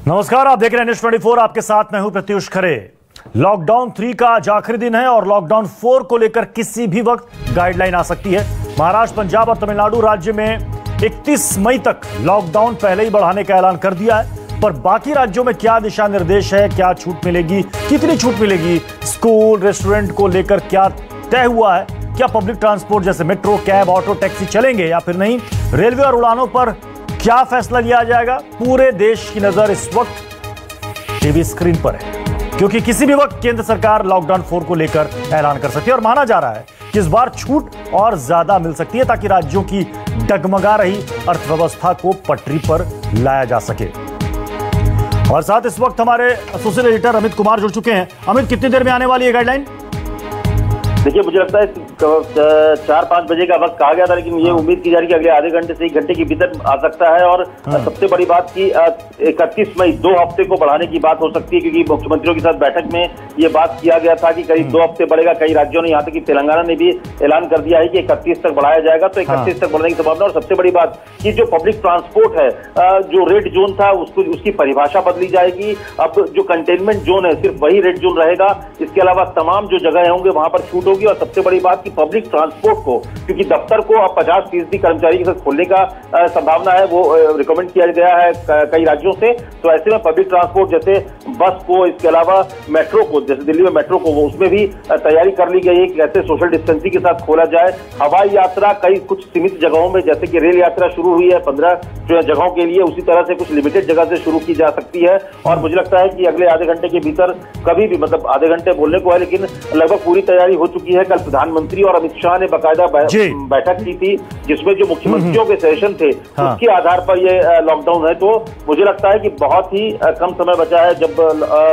नमस्कार, आप देख रहे हैं न्यूज़ 24। आपके साथ मैं हूं प्रत्युष खरे। लॉकडाउन 3 का आज आखिरी दिन है और लॉकडाउन 4 को लेकर किसी भी वक्त गाइडलाइन आ सकती है। महाराष्ट्र, पंजाब और तमिलनाडु राज्य में 31 मई तक लॉकडाउन पहले ही बढ़ाने का ऐलान कर दिया है, पर बाकी राज्यों में क्या दिशा निर्देश है, क्या छूट मिलेगी, कितनी छूट मिलेगी, स्कूल रेस्टोरेंट को लेकर क्या तय हुआ है, क्या पब्लिक ट्रांसपोर्ट जैसे मेट्रो, कैब, ऑटो, टैक्सी चलेंगे या फिर नहीं, रेलवे और उड़ानों पर क्या फैसला लिया जाएगा, पूरे देश की नजर इस वक्त टीवी स्क्रीन पर है, क्योंकि किसी भी वक्त केंद्र सरकार लॉकडाउन 4 को लेकर ऐलान कर सकती है और माना जा रहा है कि इस बार छूट और ज्यादा मिल सकती है ताकि राज्यों की डगमगा रही अर्थव्यवस्था को पटरी पर लाया जा सके। और साथ इस वक्त हमारे एसोसिएट एडिटर अमित कुमार जुड़ चुके हैं। अमित, कितनी देर में आने वाली है गाइडलाइन? देखिए, मुझे लगता है 4-5 बजे का वक्त कहा गया था, लेकिन ये उम्मीद की जा रही है कि अगले आधे घंटे से 1 घंटे के भीतर आ सकता है। और सबसे बड़ी बात की 31 मई 2 हफ्ते को बढ़ाने की बात हो सकती है, क्योंकि मुख्यमंत्रियों के साथ बैठक में ये बात किया गया था कि करीब 2 हफ्ते बढ़ेगा। कई राज्यों ने, यहाँ तक कि तेलंगाना ने भी ऐलान कर दिया है कि 31 तक बढ़ाया जाएगा, तो 31 तक बढ़ने की संभावना। और सबसे बड़ी बात कि जो पब्लिक ट्रांसपोर्ट है, जो रेड जोन था उसकी परिभाषा बदली जाएगी। अब जो कंटेनमेंट जोन है सिर्फ वही रेड जोन रहेगा, इसके अलावा तमाम जो जगह होंगे वहां पर छूट होगी। और सबसे बड़ी बात कि पब्लिक ट्रांसपोर्ट को, क्योंकि दफ्तर को अब 50% कर्मचारी के साथ खोलने का संभावना है, वो रिकमेंड किया गया है कई राज्यों से। तो ऐसे में पब्लिक ट्रांसपोर्ट जैसे बस को, इसके अलावा मेट्रो को, जैसे दिल्ली में मेट्रो को, वो उसमें भी तैयारी कर ली गई है कि कैसे सोशल डिस्टेंसिंग के साथ खोला जाए। हवाई यात्रा कई कुछ सीमित जगहों में, जैसे कि रेल यात्रा शुरू हुई है 15 जगहों के लिए, उसी तरह से कुछ लिमिटेड जगह से शुरू की जा सकती है। और मुझे लगता है कि अगले आधे घंटे के भीतर कभी भी, मतलब आधे घंटे बोलने को है लेकिन लगभग पूरी तैयारी हो चुकी है। कल प्रधानमंत्री और अमित शाह ने बाकायदा बैठक की थी, जिसमें जो मुख्यमंत्रियों के सेशन थे उसके आधार पर ये लॉकडाउन है। तो मुझे लगता है कि बहुत ही कम समय बचा है जब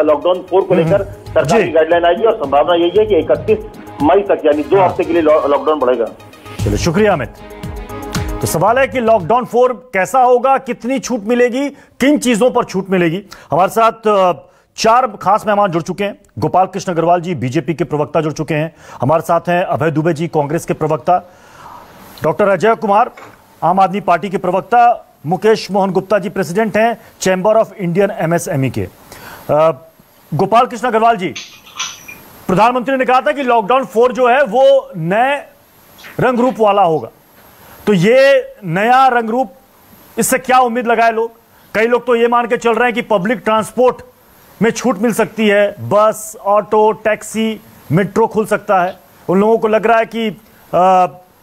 लॉकडाउन 4 को लेकर सरकार की गाइडलाइन आएगी, और संभावना यही है कि 31 मई तक यानी 2 हफ्ते के लिए लॉकडाउन बढ़ेगा। चलिए, शुक्रिया अमित। तो सवाल है कि लॉकडाउन 4 कैसा होगा, कितनी छूट मिलेगी, किन चीजों पर छूट मिलेगी। हमारे साथ 4 खास मेहमान जुड़ चुके हैं। गोपाल कृष्ण अग्रवाल जी, बीजेपी के प्रवक्ता, जुड़ चुके हैं। हमारे साथ हैं अभय दुबे जी, कांग्रेस के प्रवक्ता। डॉक्टर अजय कुमार, आम आदमी पार्टी के प्रवक्ता। मुकेश मोहन गुप्ता जी, प्रेसिडेंट हैं चैंबर ऑफ इंडियन एमएसएमई के। गोपाल कृष्ण अग्रवाल जी, प्रधानमंत्री ने कहा था कि लॉकडाउन 4 जो है वो नए रंग रूप वाला होगा, तो ये नया रंग रूप, इससे क्या उम्मीद लगाए लोग? कई लोग तो ये मान के चल रहे हैं कि पब्लिक ट्रांसपोर्ट में छूट मिल सकती है, बस, ऑटो, टैक्सी, मेट्रो खुल सकता है। उन लोगों को लग रहा है कि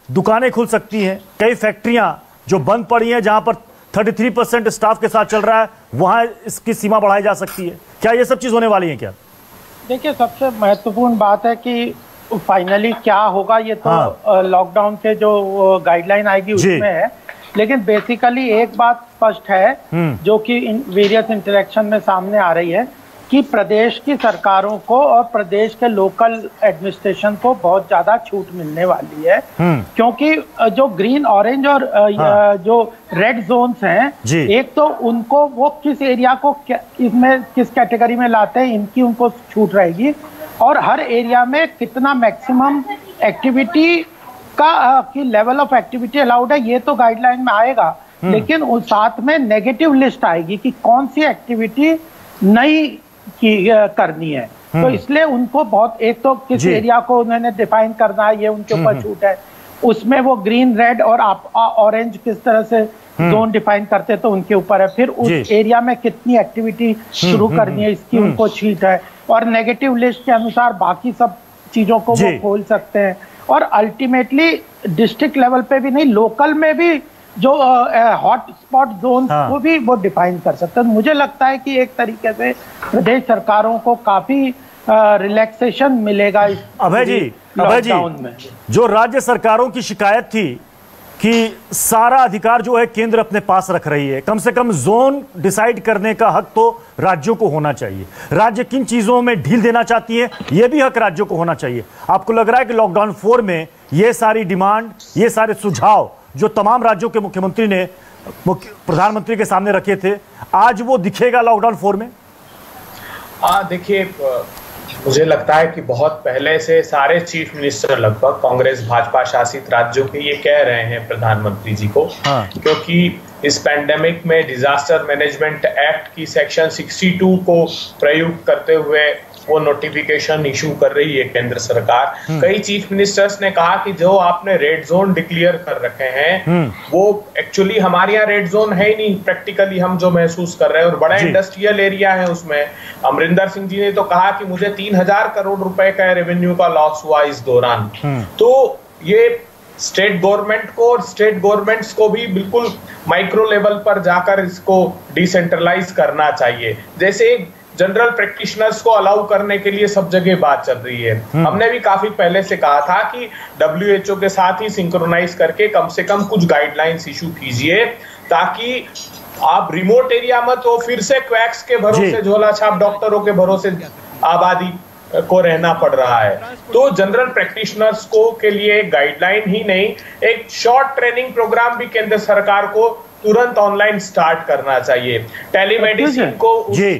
दुकानें खुल सकती हैं। कई फैक्ट्रियां जो बंद पड़ी हैं, जहां पर 33% स्टाफ के साथ चल रहा है, वहां इसकी सीमा बढ़ाई जा सकती है। क्या ये सब चीज होने वाली है क्या? देखिए, सबसे महत्वपूर्ण बात है कि फाइनली क्या होगा ये तो लॉकडाउन के जो गाइडलाइन आएगी उसमें है, लेकिन बेसिकली एक बात स्पष्ट है जो कि वेरियस इंटरेक्शन में सामने आ रही है कि प्रदेश की सरकारों को और प्रदेश के लोकल एडमिनिस्ट्रेशन को बहुत ज्यादा छूट मिलने वाली है, क्योंकि जो ग्रीन, ऑरेंज और जो रेड जोन्स हैं, एक तो उनको वो किस एरिया को इसमें किस कैटेगरी में लाते हैं, इनकी उनको छूट रहेगी। और हर एरिया में कितना मैक्सिमम एक्टिविटी की लेवल ऑफ एक्टिविटी अलाउड है, ये तो गाइडलाइन में आएगा, लेकिन उस साथ में नेगेटिव लिस्ट आएगी कि कौन सी एक्टिविटी नहीं करनी है। तो इसलिए उनको बहुत, एक तो किस एरिया को उन्होंने डिफाइन करना है, ये उनके ऊपर छूट है। उसमें वो ग्रीन, रेड और ऑरेंज किस तरह से जोन डिफाइन करते तो उनके ऊपर है। फिर उस एरिया में कितनी एक्टिविटी शुरू करनी है, इसकी उनको छूट है। और नेगेटिव लिस्ट के अनुसार बाकी सब चीजों को वो खोल सकते हैं। और अल्टीमेटली डिस्ट्रिक्ट लेवल पे भी नहीं, लोकल में भी जो हॉट स्पॉट जोन को भी वो डिफाइन कर सकते हैं। मुझे लगता है कि एक तरीके से प्रदेश सरकारों को काफी रिलैक्सेशन मिलेगा इस अभय जी, में। जो राज्य सरकारों की शिकायत थी कि सारा अधिकार जो है केंद्र अपने पास रख रही है, कम से कम जोन डिसाइड करने का हक तो राज्यों को होना चाहिए। राज्य किन चीजों में ढील देना चाहती है, यह भी हक राज्यों को होना चाहिए। आपको लग रहा है कि लॉकडाउन 4 में ये सारी डिमांड, ये सारे सुझाव जो तमाम राज्यों के मुख्यमंत्री ने प्रधानमंत्री के सामने रखे थे, आज वो दिखेगा लॉकडाउन 4 में? देखिए, मुझे लगता है कि बहुत पहले से सारे चीफ मिनिस्टर लगभग कांग्रेस भाजपा शासित राज्यों के ये कह रहे हैं प्रधानमंत्री जी को, क्योंकि इस पैंडेमिक में डिजास्टर मैनेजमेंट एक्ट की सेक्शन 62 को प्रयुक्त करते हुए वो नोटिफिकेशन इशू कर रही है केंद्र सरकार। कई चीफ मिनिस्टर्स ने कहा कि जो आपने रेड जोन डिक्लेयर कर रखे हैं वो एक्चुअली हमारे यहाँ रेड जोन है ही नहीं, प्रैक्टिकली हम जो महसूस कर रहे हैं, और बड़ा इंडस्ट्रियल एरिया है उसमें। अमरिंदर सिंह जी ने तो कहा कि मुझे 3000 करोड़ रुपए का रेवेन्यू का लॉस हुआ इस दौरान। तो ये स्टेट गवर्नमेंट को और स्टेट गवर्नमेंट्स को भी बिल्कुल माइक्रो लेवल पर जाकर इसको डिसेंट्रलाइज करना चाहिए। जैसे जनरल प्रैक्टिशनर्स को अलाउ करने के लिए सब जगह बात चल रही है। हमने भी काफी पहले से कहा था कि WHO के साथ ही सिंक्रोनाइज करके कम से कम कुछ गाइडलाइंस इशू कीजिए, ताकि आप रिमोट एरिया मत हो फिर से क्वैक्स के भरोसे, झोला छाप डॉक्टरों के भरोसे आबादी को रहना पड़ रहा है। तो जनरल प्रैक्टिशनर्स को के लिए गाइडलाइन ही नहीं, एक शॉर्ट ट्रेनिंग प्रोग्राम भी केंद्र सरकार को तुरंत ऑनलाइन स्टार्ट करना चाहिए। टेलीमेडिसिन को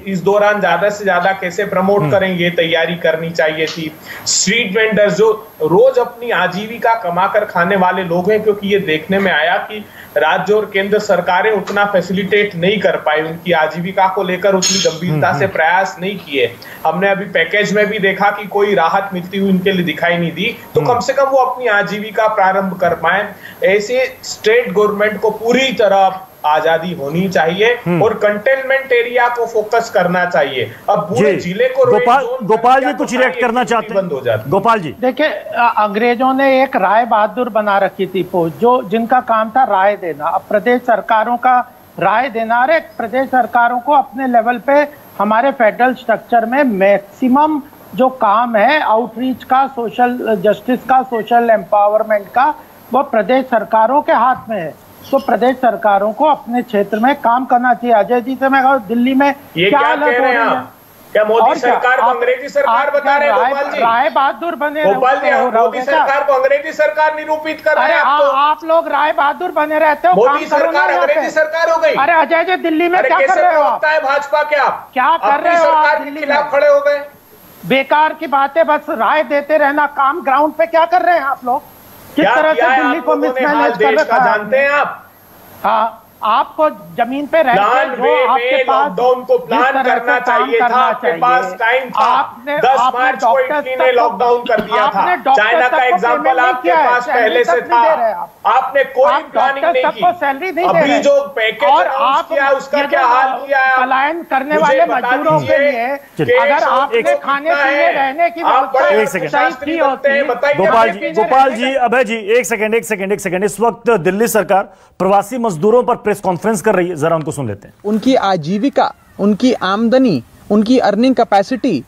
इस दौरान ज्यादा से ज्यादा कैसे प्रमोट करें ये तैयारी करनी चाहिए थी। स्ट्रीट वेंडर्स जो रोज अपनी आजीविका कमाकर खाने वाले लोग हैं, क्योंकि ये देखने में आया कि राज्य और केंद्र सरकारें उतना फैसिलिटेट नहीं कर पाई, उनकी आजीविका को लेकर उतनी गंभीरता से प्रयास नहीं किए। हमने अभी पैकेज में भी देखा कि कोई राहत मिलती हुई उनके लिए दिखाई नहीं दी, तो कम से कम वो अपनी आजीविका प्रारंभ कर पाए। ऐसे स्टेट गवर्नमेंट को पूरी तरह आजादी होनी चाहिए और कंटेनमेंट एरिया को फोकस करना चाहिए। अब पूरे जिले को गोपाल जी कुछ रिएक्ट करना चाहते हैं? बंद हो जाता। गोपाल जी देखिए, अंग्रेजों ने एक राय बहादुर बना रखी थी पोस्ट, जो जिनका काम था राय देना। अब प्रदेश सरकारों का राय देना, अरे प्रदेश सरकारों को अपने लेवल पे हमारे फेडरल स्ट्रक्चर में मैक्सिमम जो काम है आउटरीच का, सोशल जस्टिस का, सोशल एम्पावरमेंट का, वो प्रदेश सरकारों के हाथ में है। तो प्रदेश सरकारों को अपने क्षेत्र में काम करना चाहिए। अजय जी से मैं कहूँ, दिल्ली में क्या हालत हो रही है? क्या मोदी सरकार को अंग्रेजी सरकार बता रहे हैं? गोपाल जी राय बहादुर बने, गोपाल जी मोदी सरकार को अंग्रेजी सरकार निरूपित कर रहे हैं। आप लोग राय बहादुर बने रहते हो, मोदी सरकार अंग्रेजी सरकार हो गई। अरे अजय जी, दिल्ली में क्या कर रहे हो आप? भाजपा क्या कर रहे हो? सरकार के खिलाफ खड़े हो गए। बेकार की बातें, बस राय देते रहना। काम ग्राउंड पे क्या कर रहे हैं आप लोग? किस तरह से दिल्ली को मिसमैनेज कर रखा है? जानते हैं आप? हाँ, आपको जमीन पे रहकर जो आपके पास लॉकडाउन को प्लान करना चाहिए था, आपके पास टाइम था। 10 मार्च को इटली ने लॉकडाउन कर दिया था। चाइना का एग्जांपल आपके पास पहले से था। आपने कोई प्लानिंग नहीं की। अभी जो पैकेज अनाउंस किया उसका क्या हाल किया है? पलायन करने वाले मजदूरों के लिए अगर आपने खाने पीने रहने की व्यवस्था की होती है। गोपाल जी, अभय जी, एक सेकंड। इस वक्त दिल्ली सरकार प्रवासी मजदूरों पर प्रेस कॉन्फ्रेंस कर रही है, जरा उनको सुन लेते हैं। उनकी आजीविका, उनकी आमदनी, उनकी अर्निंग कैपेसिटी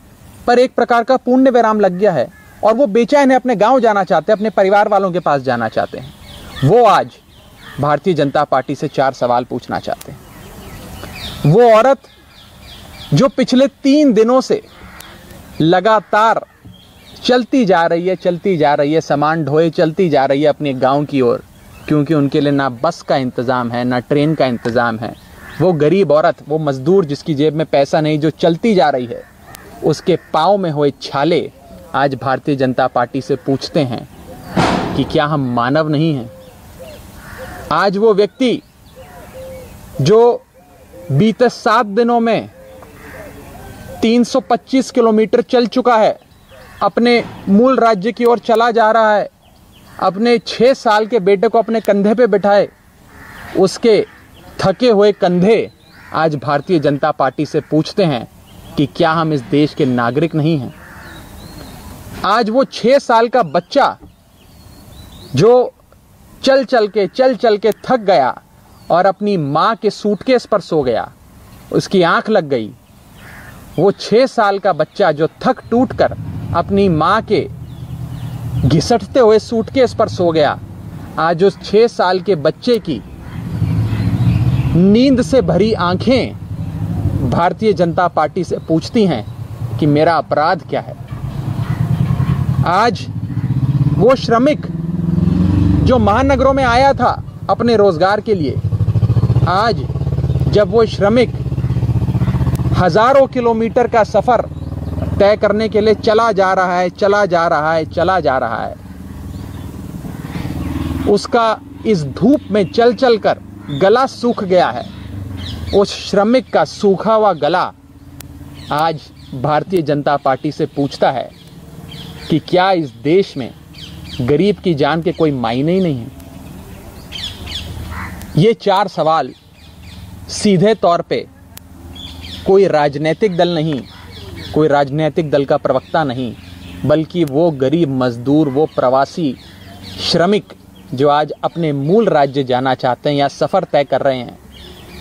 पर एक प्रकार का पूर्ण विराम लग गया है और वो बेचैन है, अपने गांव जाना चाहते हैं, अपने परिवार वालों के पास जाना चाहते हैं। वो आज भारतीय जनता पार्टी से 4 सवाल पूछना चाहते हैं। वो औरत जो पिछले 3 दिनों से लगातार चलती जा रही है, सामान ढोए चलती जा रही है अपने गांव की ओर, क्योंकि उनके लिए ना बस का इंतज़ाम है, ना ट्रेन का इंतज़ाम है। वो गरीब औरत, वो मजदूर जिसकी जेब में पैसा नहीं, जो चलती जा रही है, उसके पाँव में हुए छाले आज भारतीय जनता पार्टी से पूछते हैं कि क्या हम मानव नहीं हैं? आज वो व्यक्ति जो बीते 7 दिनों में 325 किलोमीटर चल चुका है, अपने मूल राज्य की ओर चला जा रहा है, अपने 6 साल के बेटे को अपने कंधे पे बिठाए, उसके थके हुए कंधे आज भारतीय जनता पार्टी से पूछते हैं कि क्या हम इस देश के नागरिक नहीं हैं? आज वो 6 साल का बच्चा जो चल चल के थक गया और अपनी माँ के सूटकेस पर सो गया, उसकी आंख लग गई। वो 6 साल का बच्चा जो थक टूट कर अपनी माँ के घिसटते हुए सूटकेस पर सो गया, आज उस 6 साल के बच्चे की नींद से भरी आंखें भारतीय जनता पार्टी से पूछती हैं कि मेरा अपराध क्या है। आज वो श्रमिक जो महानगरों में आया था अपने रोजगार के लिए, आज जब वो श्रमिक हजारों किलोमीटर का सफर तय करने के लिए चला जा रहा है, चला जा रहा है, चला जा रहा है, उसका इस धूप में चल चल कर गला सूख गया है। उस श्रमिक का सूखा हुआ गला आज भारतीय जनता पार्टी से पूछता है कि क्या इस देश में गरीब की जान के कोई मायने ही नहीं है। ये 4 सवाल सीधे तौर पे कोई राजनीतिक दल नहीं, कोई राजनीतिक दल का प्रवक्ता नहीं, बल्कि वो गरीब मजदूर, वो प्रवासी श्रमिक जो आज अपने मूल राज्य जाना चाहते हैं या सफ़र तय कर रहे हैं,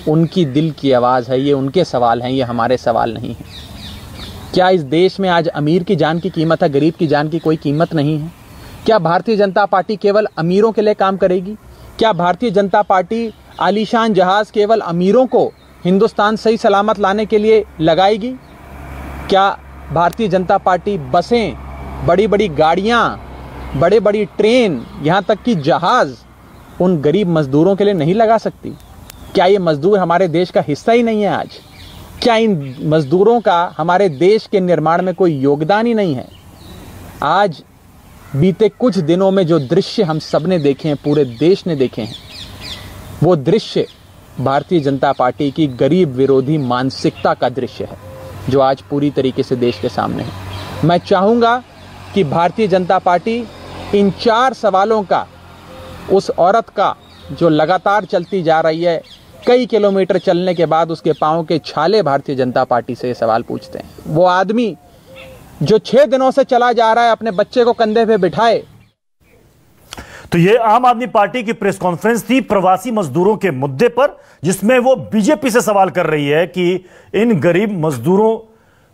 उनकी दिल की आवाज़ है। ये उनके सवाल हैं, ये हमारे सवाल नहीं हैं। क्या इस देश में आज अमीर की जान की कीमत है, गरीब की जान की कोई कीमत नहीं है? क्या भारतीय जनता पार्टी केवल अमीरों के लिए काम करेगी? क्या भारतीय जनता पार्टी आलीशान जहाज़ केवल अमीरों को हिंदुस्तान सही सलामत लाने के लिए लगाएगी? क्या भारतीय जनता पार्टी बसें, बड़ी बड़ी गाड़ियाँ, बड़े बड़ी ट्रेन, यहाँ तक कि जहाज़ उन गरीब मजदूरों के लिए नहीं लगा सकती? क्या ये मजदूर हमारे देश का हिस्सा ही नहीं है आज? क्या इन मजदूरों का हमारे देश के निर्माण में कोई योगदान ही नहीं है? आज बीते कुछ दिनों में जो दृश्य हम सब ने देखे हैं, पूरे देश ने देखे हैं, वो दृश्य भारतीय जनता पार्टी की गरीब विरोधी मानसिकता का दृश्य है जो आज पूरी तरीके से देश के सामने है। मैं चाहूँगा कि भारतीय जनता पार्टी इन 4 सवालों का, उस औरत का जो लगातार चलती जा रही है, कई किलोमीटर चलने के बाद उसके पाँव के छाले भारतीय जनता पार्टी से ये सवाल पूछते हैं। वो आदमी जो 6 दिनों से चला जा रहा है, अपने बच्चे को कंधे पे बिठाए। तो ये आम आदमी पार्टी की प्रेस कॉन्फ्रेंस थी प्रवासी मजदूरों के मुद्दे पर, जिसमें वो बीजेपी से सवाल कर रही है कि इन गरीब मजदूरों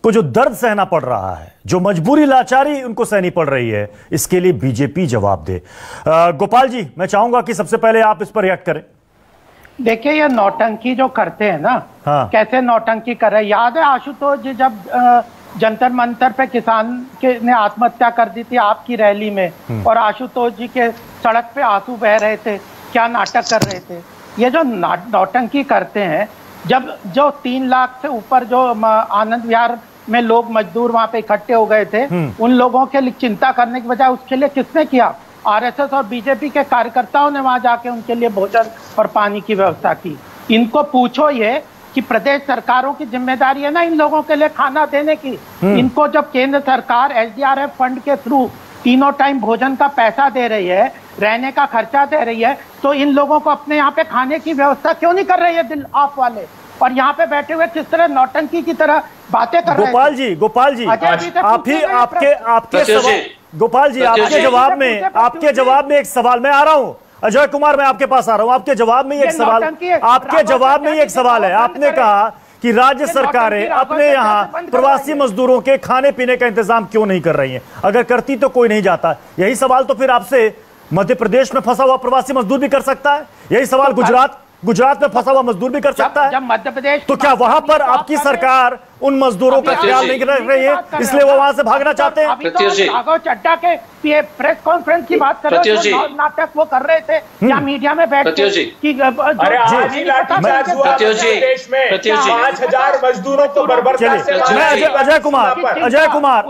को जो दर्द सहना पड़ रहा है, जो मजबूरी लाचारी उनको सहनी पड़ रही है, इसके लिए बीजेपी जवाब दे। गोपाल जी, मैं चाहूंगा कि सबसे पहले आप इस पर रिएक्ट करें। देखिए, ये नौटंकी जो करते हैं ना, हाँ। कैसे नौटंकी कर रहे हैं। याद है आशुतोष जी जब जंतर मंतर पे किसान ने आत्महत्या कर दी थी आपकी रैली में, और आशुतोष जी के सड़क पे आंसू बह रहे थे, क्या नाटक कर रहे थे। ये जो नौटंकी करते हैं, जब जो 3 लाख से ऊपर जो आनंद विहार में लोग मजदूर वहां पे इकट्ठे हो गए थे, उन लोगों के लिए चिंता करने की बजाय उसके लिए किसने किया? आरएसएस और बीजेपी के कार्यकर्ताओं ने वहां जाके उनके लिए भोजन और पानी की व्यवस्था की। इनको पूछो ये कि प्रदेश सरकारों की जिम्मेदारी है ना इन लोगों के लिए खाना देने की। इनको जब केंद्र सरकार एसडीआरएफ फंड के थ्रू 3 टाइम भोजन का पैसा दे रही है, रहने का खर्चा दे रही है, तो इन लोगों को अपने यहाँ पे खाने की व्यवस्था क्यों नहीं कर रही है दिल आप वाले? और यहाँ पे बैठे हुए किस तरह नौटंकी की तरह बातें कर रहे हैं। गोपाल जी, गोपाल जी, आपके जवाब में एक सवाल, मैं आ रहा हूँ अजय कुमार, मैं आपके पास आ रहा हूं। आपके जवाब में एक सवाल, आपके जवाब में एक सवाल है। आपने कहा कि राज्य सरकारें अपने यहाँ प्रवासी मजदूरों के खाने पीने का इंतजाम क्यों नहीं कर रही हैं? अगर करती तो कोई नहीं जाता। यही सवाल तो फिर आपसे मध्य प्रदेश में फंसा हुआ प्रवासी मजदूर भी कर सकता है। यही सवाल गुजरात में फंसा हुआ मजदूर भी कर सकता है। मध्य प्रदेश, तो क्या वहां पर आपकी सरकार उन मजदूरों का ख्याल नहीं रख रही है, इसलिए वो वहां से भागना चाहते हैं? राघव चड्डा के प्रेस कॉन्फ्रेंस की बात कर रहे थे, नाटक वो कर रहे थे या मीडिया में बैठ के कि 5,000 मजदूरों को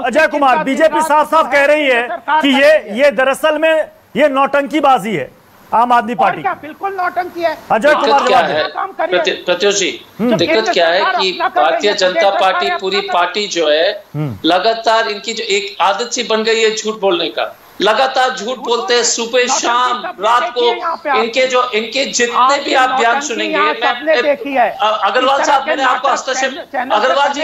अजय कुमार, बीजेपी साफ साफ कह रही है कि ये दरअसल में ये नौटंकीबाजी है आम आदमी पार्टी। क्या बिल्कुल नौटंकी है। अजय कुमार क्या है प्रत्युष जी, दिक्कत क्या है कि भारतीय जनता पार्टी पूरी पार्टी जो है लगातार इनकी जो एक आदत सी बन गई है झूठ बोलने का। लगातार झूठ बोलते हैं सुबह शाम रात को। इनके जितने भी आप बयान सुनेंगे, अग्रवाल साहब मैंने आपको हस्तक्षेप, अग्रवाल जी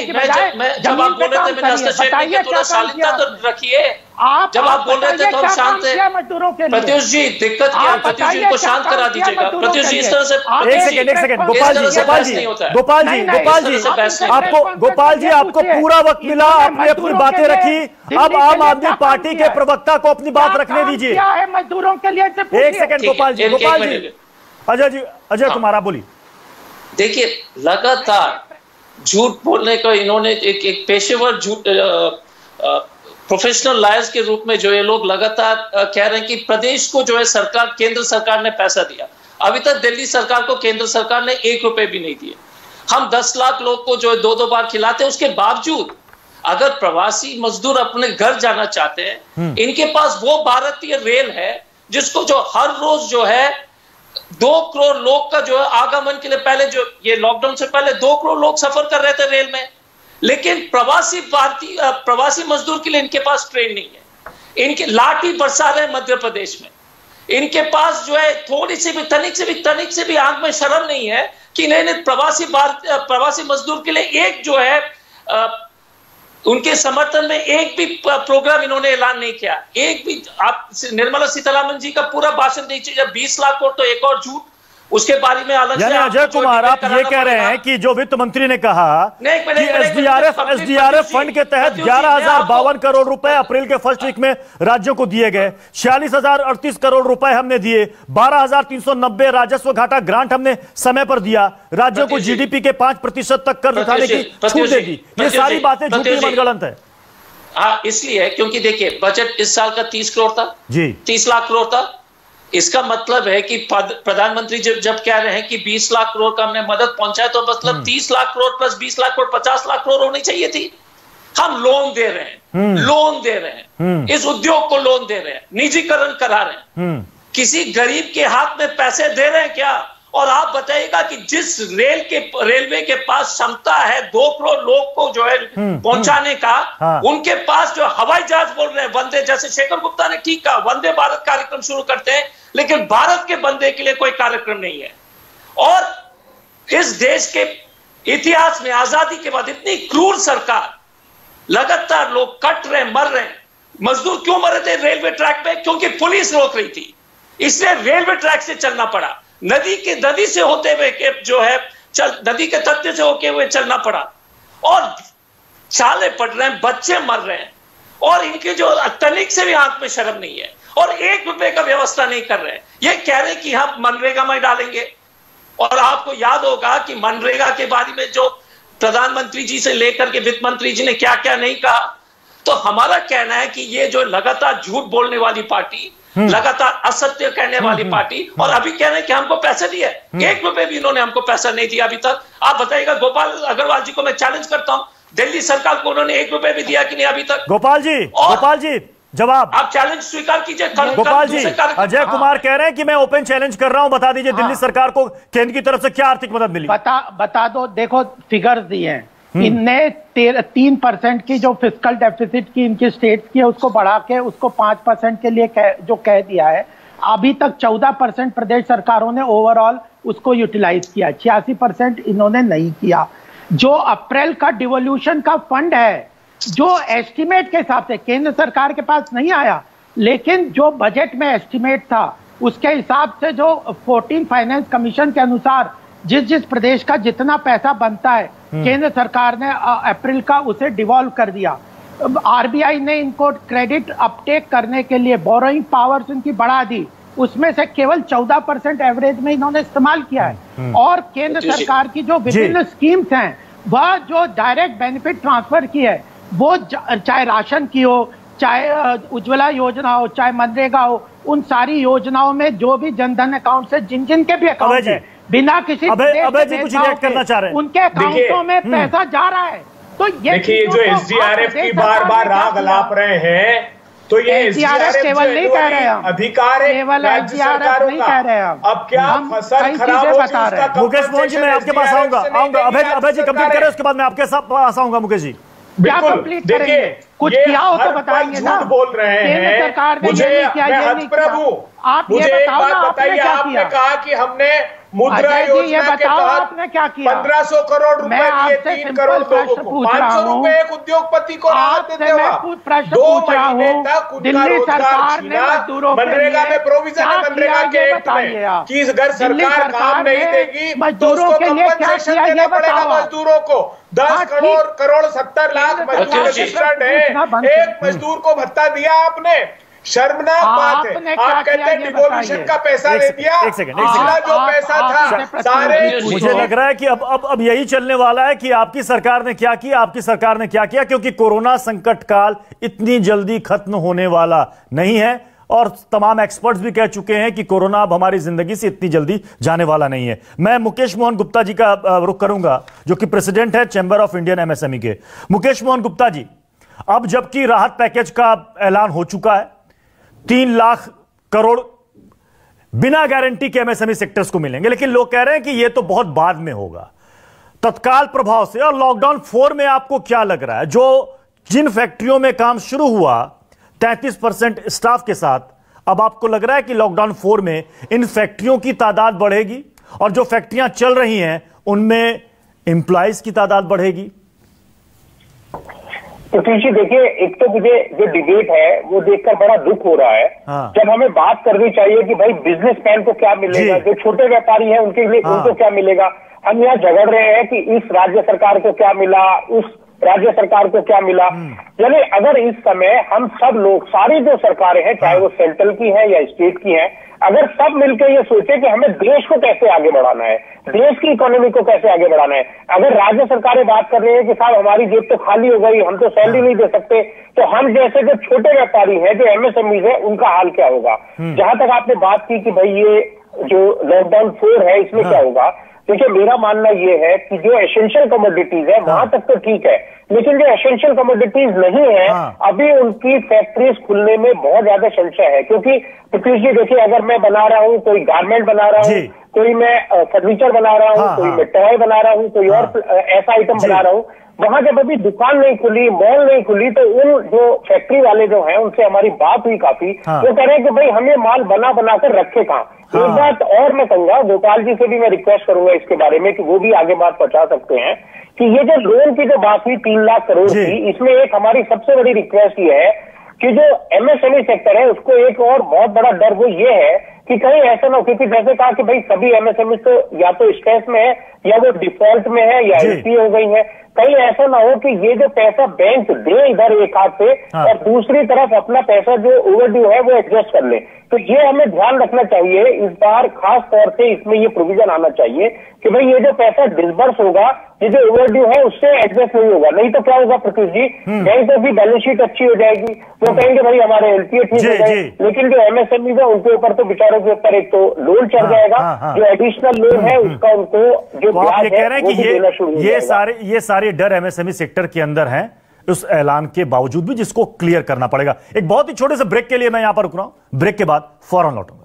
मैं जब आप बोल रहे थे मैंने हस्तक्षेप नहीं किया, थोड़ा शालीनता तो रखिए। जब आप बोल रहे थे तो हम शांत थे। प्रत्युष जी दिक्कत क्या है? प्रत्युष जी को शांत करा दीजिएगा। प्रत्युष जी इस तरह से एक सेकंड गोपाल जी आपको पूरा वक्त मिला, आपने अपनी बातें रखी। अब आम आदमी पार्टी के प्रवक्ता को अपनी बात रखने दीजिए। मजदूरों के लिए एक सेकंड गोपाल जी, अजय कुमार आप बोलिए। देखिए, लगातार झूठ बोलने का इन्होंने एक पेशेवर झूठ प्रोफेशनल लायर्स के रूप में जो ये लोग लगातार कह रहे हैं कि प्रदेश को जो है सरकार, केंद्र सरकार ने पैसा दिया। अभी तक दिल्ली सरकार को केंद्र सरकार ने 1 रुपए भी नहीं दिए। हम 10 लाख लोग को जो है 2-2 बार खिलाते हैं, उसके बावजूद अगर प्रवासी मजदूर अपने घर जाना चाहते हैं, इनके पास वो भारतीय रेल है जिसको जो हर रोज जो है 2 करोड़ लोग का जो है आगमन के लिए, पहले जो ये लॉकडाउन से पहले 2 करोड़ लोग सफर कर रहे थे रेल में, लेकिन प्रवासी मजदूर के लिए इनके पास ट्रेन नहीं है। इनके लाठी बरसा रहे मध्य प्रदेश में, इनके पास जो है थोड़ी सी भी तनिक से भी आंख में शर्म नहीं है कि इन्हें प्रवासी मजदूर के लिए एक जो है उनके समर्थन में एक भी प्रोग्राम इन्होंने ऐलान नहीं किया। एक भी, आप निर्मला सीतारमण जी का पूरा भाषण देखिए, जब 20 लाख करोड़ तो एक और झूठ, उसके बारे में अलग से अजय कुमार आप ये कह रहे हैं कि जो वित्त मंत्री ने कहा कि एसडीआरएफ फंड के तहत 11,052 करोड़ रुपए अप्रैल के फर्स्ट वीक में राज्यों को दिए गए, 46,038 करोड़ रुपए हमने दिए, 12,390 राजस्व घाटा ग्रांट हमने समय पर दिया, राज्यों को जीडीपी के 5% तक कर्ज उठाने की छूट दे दी। ये सारी बातें झूठी मनगढ़ंत है। हाँ, इसलिए क्योंकि देखिए बजट इस साल का 30 करोड़ था जी, 30 लाख करोड़ था। इसका मतलब है कि प्रधानमंत्री जब कह रहे हैं कि 20 लाख करोड़ का हमने मदद पहुंचाया, तो मतलब 30 लाख करोड़ प्लस 20 लाख करोड़ 50 लाख करोड़ होनी चाहिए थी। हम लोन दे रहे हैं, इस उद्योग को लोन दे रहे हैं, निजीकरण करा रहे हैं, किसी गरीब के हाथ में पैसे दे रहे हैं क्या? और आप बताइएगा कि जिस रेलवे के पास क्षमता है 2 करोड़ लोग को जो है पहुंचाने का, उनके पास जो हवाई जहाज बोल रहे हैं वंदे, जैसे शेखर गुप्ता ने ठीक कहा वंदे भारत कार्यक्रम शुरू करते हैं, लेकिन भारत के बंदे के लिए कोई कार्यक्रम नहीं है। और इस देश के इतिहास में आजादी के बाद इतनी क्रूर सरकार, लगातार लोग कट रहे, मर रहे हैं। मजदूर क्यों मर रहे थे रेलवे ट्रैक पे? क्योंकि पुलिस रोक रही थी, इसलिए रेलवे ट्रैक से चलना पड़ा। नदी से होते हुए जो है नदी के तट से होते हुए चलना पड़ा, और छाले पड़ रहे हैं, बच्चे मर रहे हैं, और इनके जो तनिक से भी आंख में शर्म नहीं है, और 1 रुपए का व्यवस्था नहीं कर रहे हैं। ये कह रहे हैं कि हम मनरेगा में डालेंगे। और आपको याद होगा कि मनरेगा के बारे में जो प्रधानमंत्री जी से लेकर के वित्त मंत्री जी ने क्या क्या नहीं कहा। तो हमारा कहना है कि ये जो लगातार झूठ बोलने वाली पार्टी, लगातार असत्य कहने वाली पार्टी, और अभी कह रहे हैं कि हमको पैसे दिए, 1 रुपए भी इन्होंने हमको पैसा नहीं दिया अभी तक। आप बताइएगा, गोपाल अग्रवाल जी को मैं चैलेंज करता हूं, दिल्ली सरकार को उन्होंने 1 रुपए भी दिया कि नहीं अभी तक? गोपाल जी जवाब आप चैलेंज स्वीकार कीजिए। गोपाल जी, अजय कुमार कह रहे हैं कि मैं ओपन चैलेंज कर रहा हूं, बता दीजिए दिल्ली सरकार को केंद्र की तरफ से क्या आर्थिक मदद मिली? बता दो। देखो फिगर्स दिए हैं इनने, 3% की जो फिस्कल डेफिसिट की इनकी स्टेट्स की है उसको बढ़ा के उसको 5% के लिए जो कह दिया है। अभी तक 14% प्रदेश सरकारों ने ओवरऑल उसको यूटिलाइज किया, 86% इन्होंने नहीं किया। जो अप्रैल का डिवोल्यूशन का फंड है, जो एस्टिमेट के हिसाब से केंद्र सरकार के पास नहीं आया, लेकिन जो बजट में एस्टिमेट था उसके हिसाब से जो 14 फाइनेंस कमीशन के अनुसार जिस प्रदेश का जितना पैसा बनता है केंद्र सरकार ने अप्रैल का उसे डिवॉल्व कर दिया। आरबीआई ने इनको क्रेडिट अपटेक करने के लिए बोरोइंग पावर्स इनकी बढ़ा दी, उसमें से केवल 14% एवरेज में इन्होंने इस्तेमाल किया है। और केंद्र सरकार की जो विभिन्न स्कीम्स हैं, वह जो डायरेक्ट बेनिफिट ट्रांसफर की है, वो चाहे राशन की हो, चाहे उज्ज्वला योजना हो, चाहे मनरेगा हो, उन सारी योजनाओं में जो भी जनधन अकाउंट से जिन के भी अकाउंट है, बिना किसी करना चाह रहे हैं उनके अकाउंटों में पैसा जा रहा है। तो ये देखिए, जो एसडीआरएफ की बार राग अलाप रहे हैं, तो ये एसडीआरएफ केवल नहीं कह रहे हैं, अधिकार है केवल एसडीआरएफ नहीं कह रहे हैं। अब क्या फसल खराब हो बता रहे हैं? मुकेश मोहन जी, मैं आपके पास आऊंगा। अभय जी कंप्लीट करें, उसके बाद मैं आपके पास आऊंगा। मुकेश जी क्या कंप्लीट करेंगे? कुछ किया हो तो बताएंगे ना। बोल रहे हैं सरकार ने मुझे, ये किया, ये नहीं किया। आप ये बताओ ना, आपने क्या किया? आपने कहा कि हमने मुद्रा योजना के तहत आपने क्या किया? 1500 करोड़ रुपए दिए 3 करोड़ लोगों को, 500 रुपए एक उद्योगपति को राहत देते हुए 2 महीने तक उनका रोजगार छीना। मनरेगा में प्रोविजन है, मनरेगा के एक्ट में कि अगर सरकार काम नहीं देगी तो उसको कंपनसेशन देना पड़ेगा मजदूरों को। 10 करोड़ 70 लाख मजदूर रजिस्टर्ड है, एक मजदूर को भत्ता दिया आपने? शर्मनाक बात है। आप कहते हैं डिवोल्यूशन का पैसा दे दिया, पिछला जो पैसा था सारे। मुझे लग रहा है कि अब यही चलने वाला है कि आपकी सरकार ने क्या किया, आपकी सरकार ने क्या किया, क्योंकि कोरोना संकट काल इतनी जल्दी खत्म होने वाला नहीं है। और तमाम एक्सपर्ट्स भी कह चुके हैं कि कोरोना अब हमारी जिंदगी से इतनी जल्दी जाने वाला नहीं है। मैं मुकेश मोहन गुप्ता जी का रुख करूंगा, जो कि प्रेसिडेंट है चैंबर ऑफ इंडियन एमएसएमई के। मुकेश मोहन गुप्ता जी, अब जबकि राहत पैकेज का ऐलान हो चुका है, 3 लाख करोड़ बिना गारंटी के एमएसएमई सेक्टर्स को मिलेंगे, लेकिन लोग कह रहे हैं कि यह तो बहुत बाद में होगा, तत्काल प्रभाव से। और लॉकडाउन 4 में आपको क्या लग रहा है, जो जिन फैक्ट्रियों में काम शुरू हुआ 33% स्टाफ के साथ, अब आपको लग रहा है कि लॉकडाउन 4 में इन फैक्ट्रियों की तादाद बढ़ेगी और जो फैक्ट्रियां चल रही हैं उनमें एम्प्लॉइज की तादाद बढ़ेगी? जी देखिए, एक तो मुझे जो डिबेट है वो देखकर बड़ा दुख हो रहा है। जब हमें बात करनी चाहिए कि भाई बिजनेसमैन को क्या मिलेगा, जो छोटे व्यापारी हैं उनके लिए उनको क्या मिलेगा, हम यहाँ झगड़ रहे हैं कि इस राज्य सरकार को क्या मिला, उस राज्य सरकार को क्या मिला। यानी अगर इस समय हम सब लोग, सारी जो सरकारें हैं, चाहे वो सेंट्रल की है या स्टेट की है, अगर सब मिलकर ये सोचे कि हमें देश को कैसे आगे बढ़ाना है, देश की इकोनॉमी को कैसे आगे बढ़ाना है। अगर राज्य सरकारें बात कर रही है कि साहब हमारी जेब तो खाली हो गई, हम तो सैलरी नहीं दे सकते, तो हम जैसे जो छोटे व्यापारी हैं, जो एमएसएमईज है, उनका हाल क्या होगा। जहां तक आपने बात की कि भाई ये जो लॉकडाउन 4 है इसमें क्या होगा, देखिए मेरा मानना ये है कि जो एसेंशियल कमोडिटीज है वहां तक तो ठीक है, लेकिन जो एसेंशियल कमोडिटीज नहीं है अभी उनकी फैक्ट्रीज खुलने में बहुत ज्यादा संशय है। क्योंकि पृथ्वी जी देखिए, अगर मैं बना रहा हूँ, कोई गारमेंट बना रहा हूँ, कोई मैं फर्नीचर बना रहा हूँ, कोई मैं टॉय बना रहा हूँ, कोई और ऐसा आइटम बना रहा हूँ, वहां जब अभी दुकान नहीं खुली, मॉल नहीं खुली, तो उन जो फैक्ट्री वाले जो हैं उनसे हमारी बात हुई काफी, वो कह रहे हैं कि भाई हमें माल बना कर रखे कहाँ। एक बात और मैं कहूंगा, गोपाल जी से भी मैं रिक्वेस्ट करूंगा इसके बारे में कि वो भी आगे बात पहुंचा सकते हैं, कि ये जो लोन की जो बात हुई 3 लाख करोड़ की, इसमें एक हमारी सबसे बड़ी रिक्वेस्ट ये है कि जो एमएसएमई सेक्टर है उसको एक और बहुत बड़ा डर वो ये है कि कहीं ऐसा ना हो, क्योंकि जैसे कहा कि भाई सभी एमएसएमई तो या तो स्ट्रेस में है या वो डिफॉल्ट में है या एलपी हो गई है, कहीं ऐसा ना हो कि ये जो पैसा बैंक दे इधर एक हाथ से और दूसरी तरफ अपना पैसा जो ओवरड्यू है वो एडजस्ट कर ले। तो ये हमें ध्यान रखना चाहिए इस बार, खास तौर से इसमें ये प्रोविजन आना चाहिए कि भाई ये जो पैसा डिसबर्स होगा, ये जो ओवरड्यू है उससे एडजस्ट नहीं होगा। नहीं तो क्या होगा पृथ्वी जी, बैंक की बैलेंस शीट अच्छी हो जाएगी, वो कहेंगे भाई हमारे एलपीए ठीक हो जाए, लेकिन जो एमएसएमई है उनके ऊपर तो बेचारों के ऊपर एक तो लोन चढ़ जाएगा, जो एडिशनल लोन है उसका उनको जो ब्याज है वो भी देना शुरू हो जाएगा। ये सारे डर एमएसएमई सेक्टर के अंदर हैं उस ऐलान के बावजूद भी, जिसको क्लियर करना पड़ेगा। एक बहुत ही छोटे से ब्रेक के लिए मैं यहां पर रुक रहा हूं, ब्रेक के बाद फौरन लौटूंगा।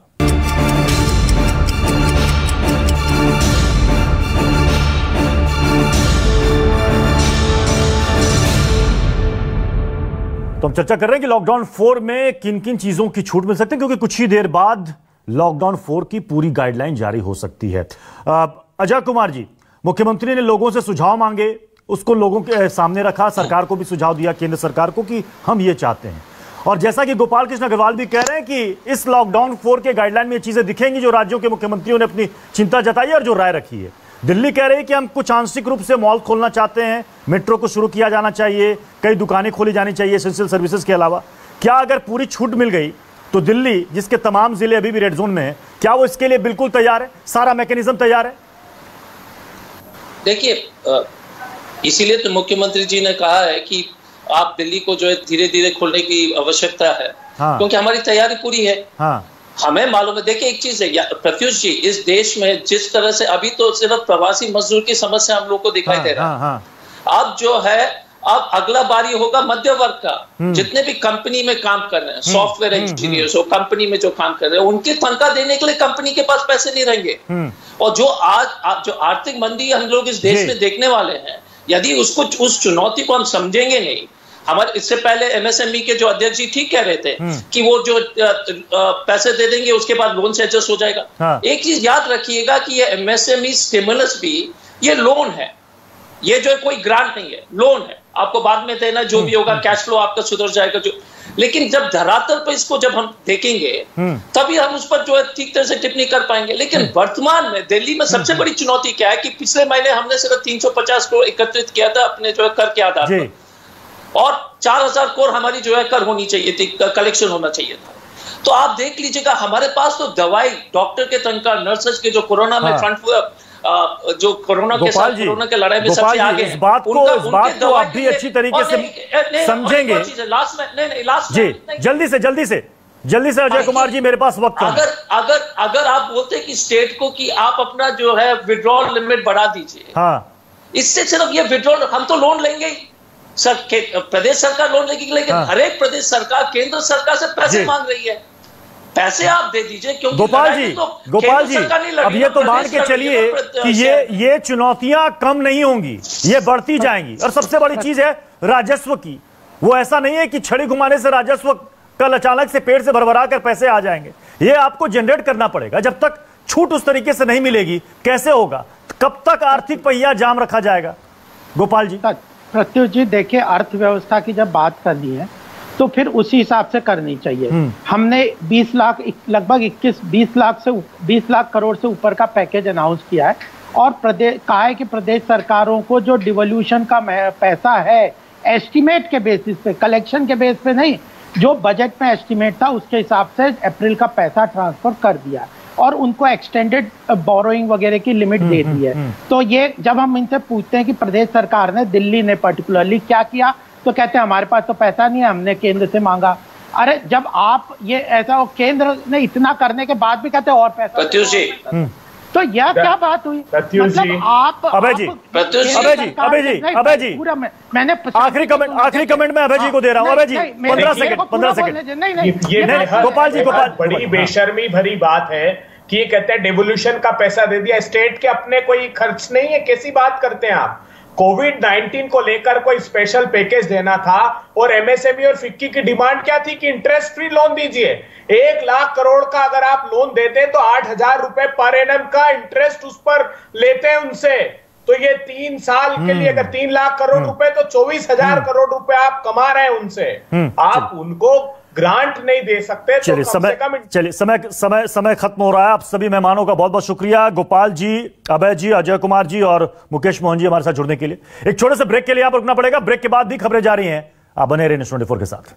तो हम चर्चा कर रहे हैं कि लॉकडाउन 4 में किन किन चीजों की छूट मिल सकती है, क्योंकि कुछ ही देर बाद लॉकडाउन 4 की पूरी गाइडलाइन जारी हो सकती है। अजय कुमार जी, मुख्यमंत्री ने लोगों से सुझाव मांगे, उसको लोगों के सामने रखा, सरकार को भी सुझाव दिया, केंद्र सरकार को, कि हम ये चाहते हैं। और जैसा कि गोपाल कृष्ण अग्रवाल भी कह रहे हैं कि इस लॉकडाउन 4 के गाइडलाइन में ये चीजें दिखेंगी जो राज्यों के मुख्यमंत्रियों ने अपनी चिंता जताई और जो राय रखी है। दिल्ली कह रही है कि हम कुछ आंशिक रूप से मॉल खोलना चाहते हैं, मेट्रो को शुरू किया जाना चाहिए, कई दुकानें खोली जानी चाहिए एसेंशियल सर्विसेज के अलावा। क्या अगर पूरी छूट मिल गई तो दिल्ली, जिसके तमाम जिले अभी भी रेड जोन में है, क्या वो इसके लिए बिल्कुल तैयार है, सारा मैकेनिज्म तैयार है? देखिए, इसीलिए तो मुख्यमंत्री जी ने कहा है कि आप दिल्ली को जो है धीरे धीरे खोलने की आवश्यकता है, क्योंकि हमारी तैयारी पूरी है। हमें मालूम है। देखिए एक चीज है प्रत्युष जी, इस देश में जिस तरह से अभी तो सिर्फ प्रवासी मजदूर की समस्या हम लोग को दिखाई दे रहा है, अब जो है अब अगला बारी होगा मध्य वर्ग का। जितने भी कंपनी में काम कर रहे हैं, सॉफ्टवेयर इंजीनियर्स हो, कंपनी में जो काम कर रहे हैं, उनकी तनख्वाह देने के लिए कंपनी के पास पैसे नहीं रहेंगे। और जो आज जो आर्थिक मंदी हम लोग इस देश में देखने वाले हैं, यदि उसको उस चुनौती को हम समझेंगे नहीं, हमारे इससे पहले एमएसएमई के जो अध्यक्ष जी ठीक कह रहे थे कि वो जो पैसे दे देंगे उसके बाद लोन से एडजस्ट हो जाएगा। एक चीज याद रखिएगा कि ये एमएसएमई स्टिमुलस भी ये लोन है, ये जो कोई ग्रांट नहीं है, लोन है, आपको बाद में देना, जो भी होगा कैश फ्लो आपका सुधर जाएगा। जो लेकिन जब धरातल पर इसको जब हम देखेंगे तभी हम उस पर जो है ठीक तरह से टिप्पणी कर पाएंगे। लेकिन वर्तमान में दिल्ली में सबसे बड़ी चुनौती क्या है कि पिछले महीने हमने सिर्फ 350 करोड़ एकत्रित किया था अपने जो है कर के आधार पर, और 4000 करोड़ हमारी जो है कर होनी चाहिए थी, कलेक्शन होना चाहिए था। तो आप देख लीजिएगा हमारे पास तो दवाई, डॉक्टर के तनख्वाह, नर्सेज के जो कोरोना में फ्रंट जो कोरोना के साथ कोरोना के लड़ाई में सबसे आगे हैं, इस बात को आप भी अच्छी तरीके से समझेंगे। लास्ट में जी जल्दी से जल्दी से अजय कुमार जी, मेरे पास वक्त कम। अगर आप बोलते कि स्टेट को कि आप अपना जो है विड्रॉल लिमिट बढ़ा दीजिए, हाँ, इससे सिर्फ ये विड्रॉल, हम तो लोन लेंगे ही सर, प्रदेश सरकार लोन लेगी, लेकिन हर एक प्रदेश सरकार केंद्र सरकार से पैसे मांग रही है, पैसे आप दे दीजिए। क्योंकि गोपाल जी अब ये तो मान के चलिए कि ये चुनौतियां कम नहीं होंगी, ये बढ़ती जाएंगी। और सबसे बड़ी चीज है राजस्व की, वो ऐसा नहीं है कि छड़ी घुमाने से राजस्व कल अचानक से पेड़ से भरभरा कर पैसे आ जाएंगे, ये आपको जनरेट करना पड़ेगा। जब तक छूट उस तरीके से नहीं मिलेगी कैसे होगा, कब तक आर्थिक पहिया जाम रखा जाएगा? गोपाल जी। प्रत्युष जी देखिए, अर्थव्यवस्था की जब बात करनी है तो फिर उसी हिसाब से करनी चाहिए। हमने 20 लाख लगभग 20 लाख करोड़ से ऊपर का पैकेज अनाउंस किया है और कहा है कि प्रदेश सरकारों को जो डिवोल्यूशन का पैसा है एस्टिमेट के बेसिस पे, कलेक्शन के बेस पे नहीं, जो बजट में एस्टिमेट था उसके हिसाब से अप्रैल का पैसा ट्रांसफर कर दिया और उनको एक्सटेंडेड बोरोइंग वगैरह की लिमिट दे दी है। तो ये जब हम इनसे पूछते हैं कि प्रदेश सरकार ने, दिल्ली ने पर्टिकुलरली क्या किया, तो कहते हैं हमारे पास तो पैसा नहीं है, हमने केंद्र से मांगा। अरे जब आप ये ऐसा, केंद्र ने इतना करने के बाद भी कहते हैं और पैसा, तो यह क्या बात हुई? मतलब आप अभय जी मैंने आखिरी कमेंट में अभय जी को दे रहा हूँ। अभय जी 15 सेकंड। गोपाल जी, बड़ी बेशर्मी भरी बात है कि ये कहते हैं डिवोल्यूशन का पैसा दे दिया, स्टेट के अपने कोई खर्च नहीं है, कैसी बात करते हैं आप? कोविड-19 को लेकर कोई स्पेशल पैकेज देना था और एमएसएमई और फिक्की की डिमांड क्या थी कि इंटरेस्ट फ्री लोन दीजिए। 1 लाख करोड़ का अगर आप लोन देते तो 8,000 रुपए पर एनम का इंटरेस्ट उस पर लेते हैं उनसे। तो ये 3 साल के लिए अगर 3 लाख करोड़ रुपए तो 24,000 करोड़ रुपए आप कमा रहे हैं उनसे, आप उनको ग्रांट नहीं दे सकते। चलिए समय खत्म हो रहा है। आप सभी मेहमानों का बहुत बहुत शुक्रिया, गोपाल जी, अभय जी, अजय कुमार जी और मुकेश मोहन जी हमारे साथ जुड़ने के लिए। एक छोटे से ब्रेक के लिए आप रुकना पड़ेगा, ब्रेक के बाद भी खबरें जारी हैं, आप बने रहिए न्यूज़ 24 के साथ।